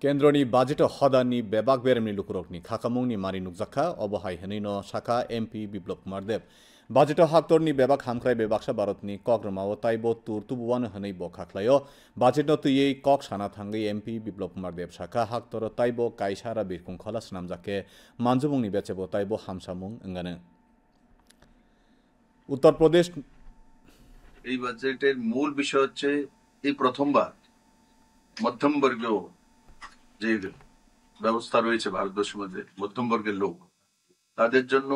केन्द्रनि budget हदानि बेबाक बेरेमनि लुकुरकनि खाखामुंनि मारि नुकजाखा अबहाय हनैनो शाखा एमपी बिप्लब कुमार देव बाजेट हाक्टरनि बेबाक हामख्राय बेबाक्सा भारतनि कग्रमाव ताइबो तुर तुबुवानो हनै बो खाख्लायो बाजेट तुयै कक साना थांगै एमपी बिप्लब कुमार देव शाखा हाक्टर ताइबो काइसारा बिरखुंखला स्नामजाके मानजुमुंनि बेचेबो ताइबो हामसामुं अंगानो उत्तर प्रदेश এই বাজেটের মূল বিষয় হচ্ছে এই প্রথমবার মধ্যমবর্গীয় যে ব্যবস্থা রয়েছে ভারতবর্ষের মধ্যে মধ্যমবর্গের লোক তাদের জন্য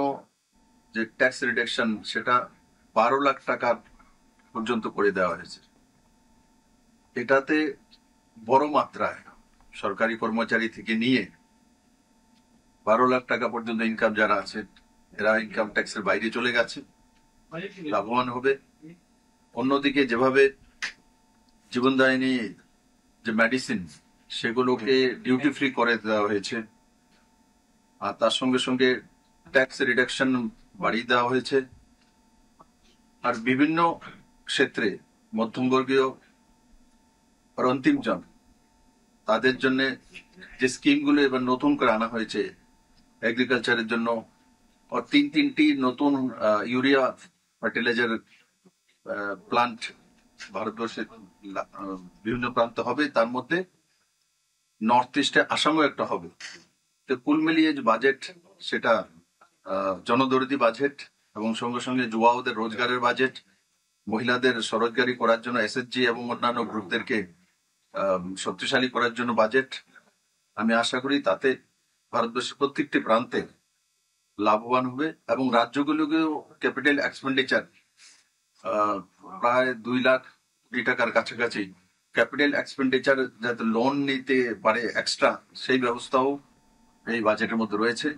যে ট্যাক্স রিডাকশন সেটা 12 লাখ টাকা পর্যন্ত করে দেওয়া হয়েছে। এটাতে বড় মাত্রায় সরকারি কর্মচারী থেকে নিয়ে 12 লাখ টাকা পর্যন্ত ইনকাম যারা আছে এরা ইনকাম ট্যাক্সের বাইরে চলে গেছে, লাভবান হবে। অন্যদিকে যেভাবে জীবনদায়িনী যে মেডিসিন সেগুলোকে ডিউটি ফ্রি করে দেওয়া হয়েছে আর তার সঙ্গে সঙ্গে ট্যাক্স রিডাকশন বাড়িয়ে দেওয়া হয়েছে। আর বিভিন্ন ক্ষেত্রে মধ্যমবর্গীয় আর অন্তিমজন তাদের জন্য যে স্কিমগুলো এবার নতুন করে আনা হয়েছে এগ্রিকালচারের জন্য তিনটি নতুন ইউরিয়া ফার্টিলাইজার প্লান্ট ভারতবর্ষের বিভিন্ন প্রান্ত হবে, তার মধ্যে নর্থ ইস্টে আসামও একটা হবে। তো কুল মিলিয়ে যে বাজেট সেটা জনদরদি বাজেট এবং সঙ্গে সঙ্গে যুবাদের রোজগারের বাজেট, মহিলাদের স্বরোজগারি করার জন্য এসএসজি এবং অন্যান্য গ্রুপদেরকে শক্তিশালী করার জন্য বাজেট। আমি আশা করি তাতে ভারতবর্ষের প্রত্যেকটি প্রান্তে লাভবান হবে এবং রাজ্যগুলোকেও ক্যাপিটাল এক্সপেন্ডিচার প্রায় 2 লাখ কোটি টাকার কাছাকাছি ক্যাপিটাল এক্সপেন্ডিচার যাতে লোন নিতে পারে এক্সট্রা সেই ব্যবস্থাও এই বাজেটের মধ্যে রয়েছে।